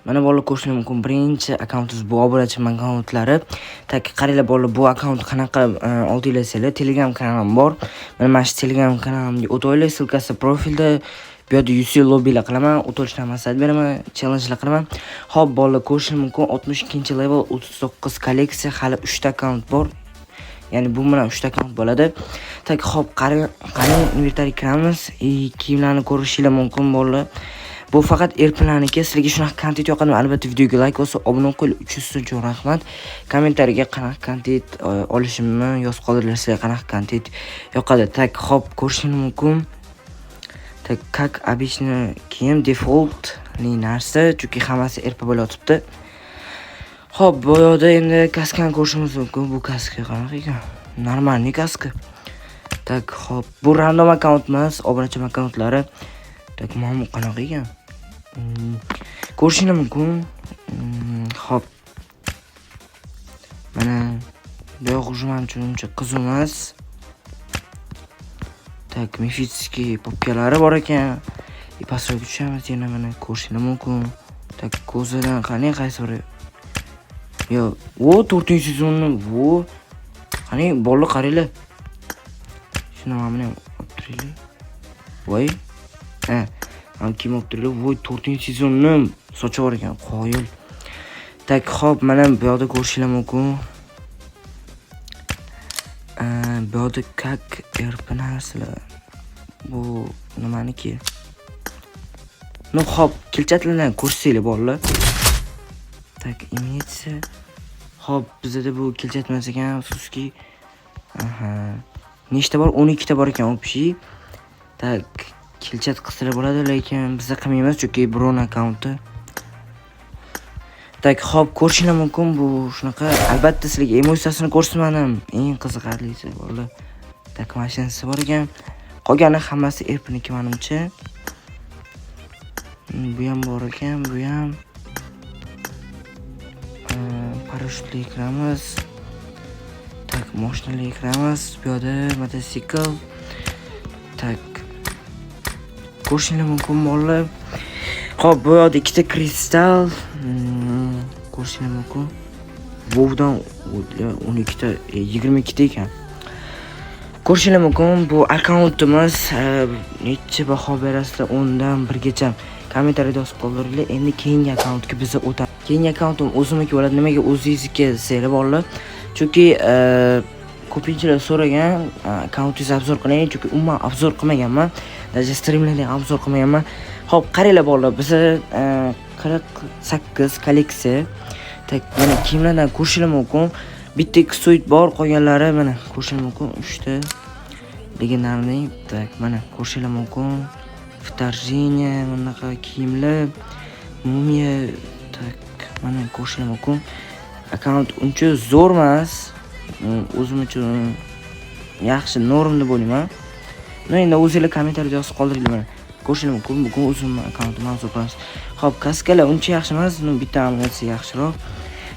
Mana bolalar ko'rishingiz mumkin. Birinchi akkauntimiz bu obunachi akkauntlari. Tak qaranglar bolalar, bu akkaunt qanaqa oldinglar, Telegram kanalim bor. Mana shu Telegram kanalimga o'tinglar, silkasi profilda. Bu yerda UC lobbylar qilaman, o'tishdan maqsad beraman, challengelar qilaman. Xo'p, bolalar ko'rishingiz mumkin. 62-level 39 kolleksiya, hali 3 ta akkaunt bor. Ya'ni bu bilan 3 ta akkaunt bo'ladi. Tak xo'p, qarang inventariy kiramiz. Kiyimlarni ko'rishingiz mumkin bolalar. Bu faqat erplaniki. Sizlarga shunaqa kontent yoqadimi? Albatta videoga like bosib, obuna qo'ying. 300 uchun rahmat. Kommentariyaga qanaqa kontent olishimni yozib qoldiringlar, qanaqa kontent yoqadi. Tak xo'p, ko'rishingiz mumkin. Tak как обычно kiyim default narsa, chunki hammasi erpa bo'lib yotibdi. Xo'p, bu yerda endi kaskani ko'rishimiz mumkin. Bu kaska qanaqa ekan? Normalniy kaska. Tak xo'p, bu random akkaunt emas, obunachi akkauntlari. Tak mana qanaqa ekan? Ko'rishingiz mumkin. Xo'p. Mana bu yo'q uchun uncha qiziq emas. Tak mifitskiy popkalari bor ekan. Pastroq tushamiz, yana mana ko'rishingiz mumkin. Tak ko'zidan qani qaysi biri? Yo, o 4-sezonni bu. Qani bolalar qaranglar. Shuni mana olib turaylik. Voy. Ham kim olib turaylik? Voy 4-sezonni sochi bor ekan, qoyil. Tak xo'p, mana bu yerda ko'rishingiz mumkin. Bu yerda как erpanaslar. Bu nimaniki? Ну xo'p, kilchatlardan ko'rsanglar bolalar. Tak imitatsiya. Xo'p, bizda bu kilchatmas ekan, afsuski. Nechta bor? 12 ta bor ekan, общий. Tak kilchat qilsalar bo'ladi, lekin bizda qilmaymiz, chunki bron akkaunti. Tak xo'p, ko'rishingiz mumkin bu shunaqa. Albatta sizlarga emosiyasini ko'rsatmadim. Eng qiziqarlisi bolalar. Tak mashinasi bor ekan. Qolgani hammasi erpniki menimcha. Bu ham bor ekan, bu ham. Parashyutli kiramiz. Tak mashinali kiramiz. Bu yerda mototsikl. Tak ko'rishingiz mumkin bolalar. Xo'p, bu yerda ikkita kristal. Ko'rishingiz mumkin. Buvdan 12 ta, 22 ta ekan. Ko'rishingiz mumkin. Bu akkauntimiz. Necha baho berasizlar? 10 dan 1 gacha. Kommentariyada yozib qoldiringlar. Endi keyingi akkauntga biz o'tamiz. Keyingi akkauntim o'zimniki bo'ladi. Nimaga o'zingizniki desanglar bolalar? Chunki ko'pinchalar so'ragan, akkauntingizni obzor qiling, chunki umuman obzor qilmaganman. Даже streamlarni obzor qilmaganman. Xo'p, qaranglar bolalar, biz 48 kolleksiya. Tak mana kiyimlardan ko'rishingiz mumkin. Bitta ikki suit bor, qolganlari mana ko'rishingiz mumkin. 3 ta legendarniy. Tak mana ko'rishingiz mumkin. Вторжение, bunaqa kiyimlar, mumiya. Tak mana ko'rishingiz mumkin. Akkaunt uncha zo'r emas. O'zim uchun yaxshi, norm deb o'ylayman. Endi o'zingizlar kommentariyada yozib qoldiringlar mana. Ko'rishingiz mumkin, bugun o'zim akkauntim mavzu qilamiz. Xo'p, kaskalar uncha yaxshi emas, bitta amaliyasi yaxshiroq.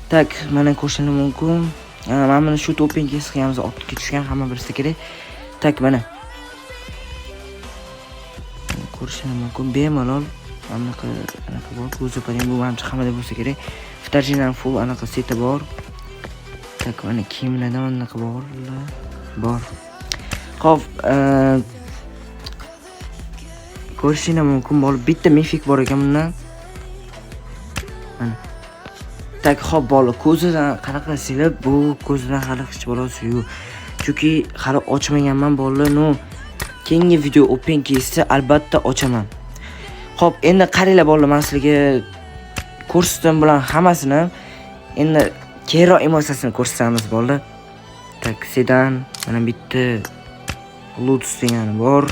Tak mana ko'rishingiz mumkin. Mana buni shu open case qilganmiz, ortga tushgan, hamma bilsa kerak. Tak mana ko'rishingiz mumkin. Bemalol anaqa bor, ko'zi paring bu menimcha hammada bo'lsa kerak. Vторжение full anaqa seti bor. Tak mana kiyimlarda anaqa bor. Xo'p, ko'rishingiz mumkin bor. Bitta mifik bor ekan bundan. Mana. Tak xo'p bolalar, ko'zidan qanaqa silib, bu ko'zidan hali hech bo'lasi yo'q. Chunki hali ochmaganman bolalar. No, keyingi video open case'da albatta ochaman. Xo'p, endi qaranglar bolalar, men sizlarga ko'rsatdim bilan hammasini. Endi keyinroq emosiyasini ko'rsatamiz bolalar. Tak sedan mana bitta Lotus degani bor.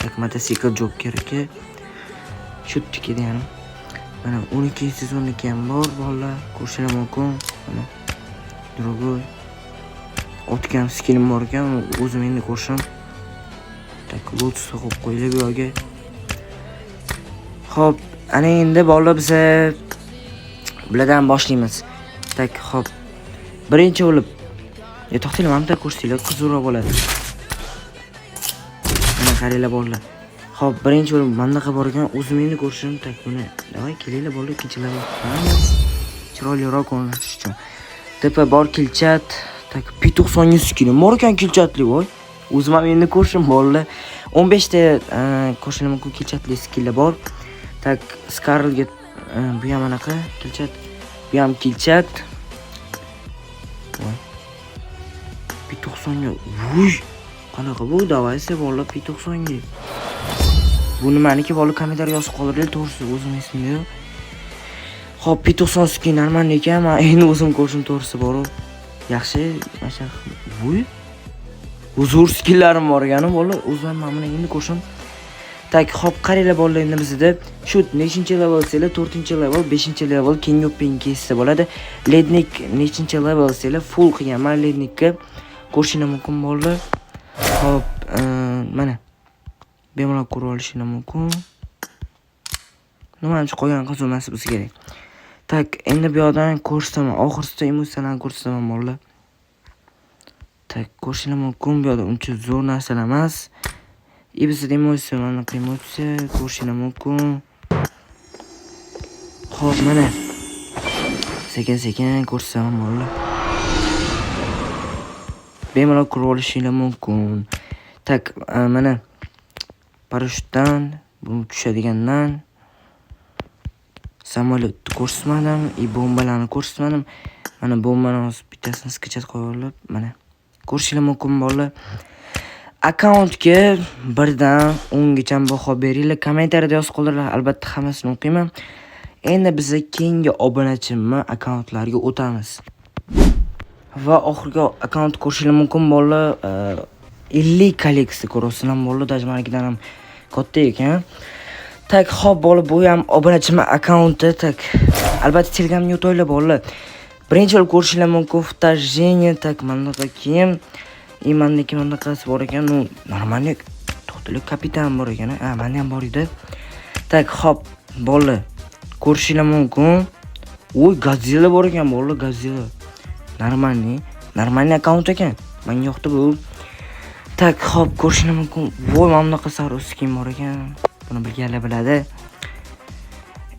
Tak mototsikl Joker aka. Shutdiki degani. Mana 12-sezonniki ham bor bolalar. Ko'rishingiz mumkin. Mana другой otgan skinim bor ekan, o'zim endi ko'rishim. Tak Lotus qo'yib qo'yilib bu yerga. Xo'p, ana endi bolalar biz bulardan boshlaymiz. Tak xo'p. Birinchi bo'lib to'xtanglar, mana ko'rsanglar qizroq bo'ladi. Mana qaranglar bolalar. Xo'p, birinchi bo'lib bundaqa bor ekan, o'zimni ko'rishim tak buni. Davay kelinglar bo'lib ikkinchilarga. Chiroyliroq o'ynash uchun. Tepa bor kilchat, tak P90 skini. Bor ekan kilchatli voy. O'zim ham endi ko'rishim bolalar. 15 ta qo'shilma kilchatli skinlar bor. Tak Skarlga bu ham anaqa kilchat. Bu ham kilchat. Voy. P90 ga. Vuy. Qanaqa bu davaysa bolalar P90 ga. Bu nimaniki bolalar kommentariy yozib qoldiringlar, to'g'risi o'zim esimda yo'q. Xo'p, P90 skin normal ekan, men endi o'zim ko'rishim to'g'risi bor. Yaxshi, mana vuy. Uzur skinlarim bor ekan, bolalar, o'zim mana buni endi ko'rishim. Tak, xo'p, qaranglar bolalar, endi bizda shu nechinchi level sizlar, 4-level, 5-level keng open kessa bo'ladi. Lednik nechinchi level sizlar full qilganman lednikka. Ko'rishingiz mumkin bolalar. Xo'p, mana bemalol ko'rib olishingiz mumkin. Nimachi qo'ygan qizilmasi bizga kerak. Tak, endi bu yoqdan ko'rsataman, oxirsida emotsiyalarni ko'rsataman bolalar. Tak, ko'rishingiz mumkin, bu yoqda uncha zo'r narsalar emas. Bizda emotsiyalarni ko'rishingiz mumkin. Xo'p, mana sekin-sekin ko'rsataman bolalar. Bemalol ko'rib olishingiz mumkin. Tak, mana parashyutdan bu tushadigandan samolyot ko'rsatmadim, bombalarni ko'rsatmadim. Mana bombani bittasini skichat qo'yib olib, mana ko'rishingiz mumkin bolalar. Akkauntga 1 dan 10 gacha baho beringlar, kommentariyada yozib qoldiringlar, albatta hammasini o'qiyman. Endi biz keyingi obunachimni akkauntlarga o'tamiz. Va oxirgi akkaunt ko'rishingiz mumkin bolalar, 50 kolleksiya ko'rasizlar bolalar, dajmanikidan ham katta ekan. Tak, xo'p bo'lib, bu ham obunachimning akkaunti. Tak, albatta Telegramga o'taylar bolalar. Birinchi bo'lib ko'rishingiz mumkin вторжение, tak manaqa kiyim. Mendagi bunaqasi bor ekan, u normalniy to'xtalik kapitan bor ekan. Menda ham bor edi. Tak, xo'p bolalar, ko'rishingiz mumkin. Voy, Godzilla bor ekan bolalar, Godzilla. Normalniy akkaunt ekan. Menga yoqdi bu. Tak, xo'p ko'rishingiz mumkin. Voy, mana bunaqa sarus skin bor ekan. Buni bilganlar biladi.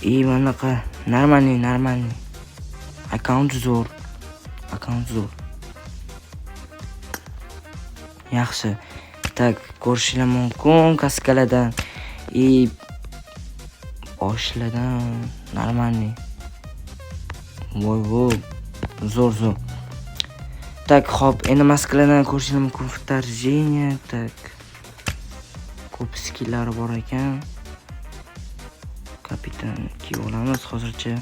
Bunaqa normalniy. Akkaunt zo'r. Yaxshi. Tak, ko'rishingiz mumkin kaskaladan. Boshlardan normalniy. Voy. Zo'r. Tak, xo'p, endi maskalardan ko'rishingiz mumkin вторжение. Tak. Ko'p skilllar bor ekan. Kapitan kiyib olamiz hozircha.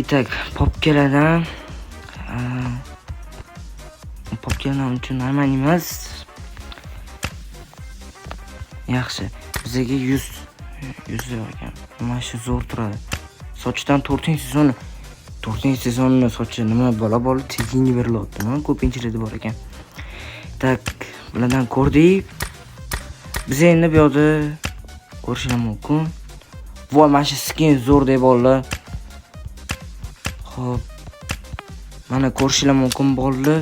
Tak, popkalardan uchun normal emas. Yaxshi. Bizga 100 bor ekan. Mana shu zo'r turadi. Sochdan 4-sezonni sochi nima bola tekinga berilyapti. Ko'pinchiligi bor ekan. Tak, bulardan ko'rdik. Biz endi bu yoqda ko'rishingiz mumkin. Voy, mana shu skin zo'r deb bolalar. Xo'p. Mana ko'rishingiz mumkin bolalar.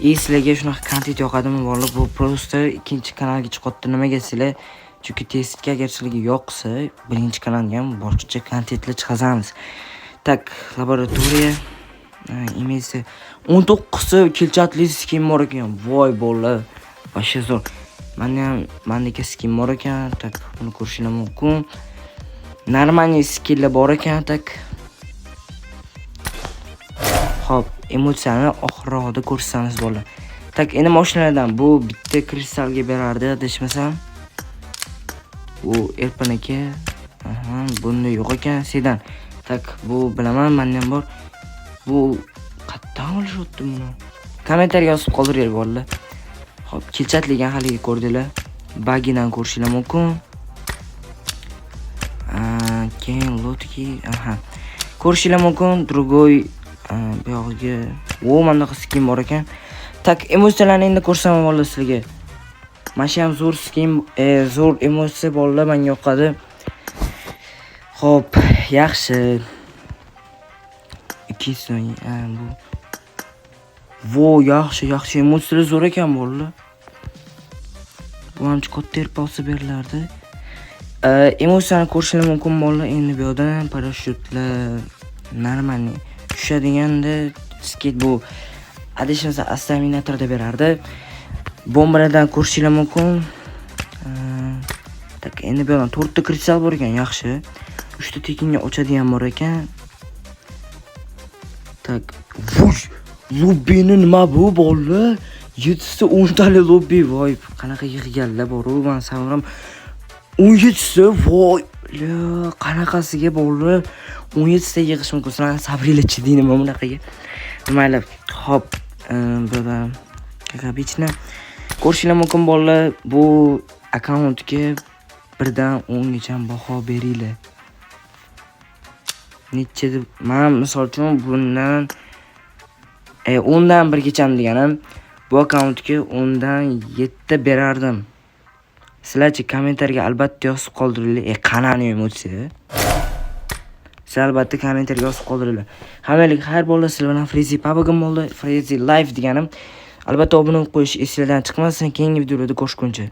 Sizlarga shunaqa kontent yoqadimi bolalar? Bu prosta ikkinchi kanalga chiqyapti. Nimaga sizlar? Chunki testga agar sizlarga yoqsa, birinchi kanalga ham boshqacha kontentlar chiqazamiz. Tak, laboratoriya imesi 19 ta kilchatli skin bor ekan. Voy bolalar, vasha zo'r. Mendagi skin bor ekan. Tak, buni ko'rishingiz mumkin. Normalniy skinlar bor ekan. Tak. Xo'p, emotsiyani oxirroqda ko'rsatamiz bolalar. Tak, endi mashinalardan bu bitta kristalga berardi, adashmasam. Bu erpanaka. Bunda yo'q ekan, sedan. Tak, bu bilaman, menda ham bor. Bu qatdan olishyapti buni. Kommentariy yozib qoldiringlar bolalar. Xo'p, kilchatligan haliga ko'rdinglar. Bagidan ko'rishingiz mumkin. Keyin lotki, ko'rishingiz mumkin. Другой bu yog'iga menda skin bor ekan. Tak, emotsiyalarni endi ko'rsaman bolalar sizlarga. Mana shu ham zo'r skin, zo'r emotsiya bolalar, menga yoqadi. Xo'p, yaxshi. 2 soniya bu. Yaxshi emotsiyalar zo'r ekan bolalar. Bu ancha katta erposi berilardi. Emosiyani ko'rishingiz mumkin bolalar. Endi bu yerdan parashyutlar normalniy tushadiganda skate bu adashmasa astaminatorda berardi. Bombalardan ko'rishingiz mumkin. Tak endi bu yerdan 4 ta kristal bor ekan, yaxshi. 3 ta tekinga ochadigan bor ekan. Tak, vush, lobbini nima bu bolalar? 7 ta 10 tali lobbi, voy, qanaqa yig'ganlar bor-u, men savrim 17 ta, voy, qanaqasiga bolalar 17 ta yig'ish mumkin. Sizlar sabringlar chiding nima bunaqaga. Mayli, hop, burada kakabichni ko'rishingiz mumkin bolalar. Bu akkauntga 1 dan 10 gacha baho beringlar. Necha deb, men misol uchun bundan 10 dan 1 gacha deganim, bu akkauntga 10 dan 7 berardim. Sizlarchi kommentariyga albatta yozib qoldiringlar. Qanani emotsiya? Siz albatta kommentariyga yozib qoldiringlar. Hammanglarga xayr bo'ldi. Sizlar bilan Freezy Pabagim bo'ldi. Freezy Live deganim. Albatta obuna bo'lib qo'yish esingizdan chiqmasin. Keyingi videolarda ko'rishguncha.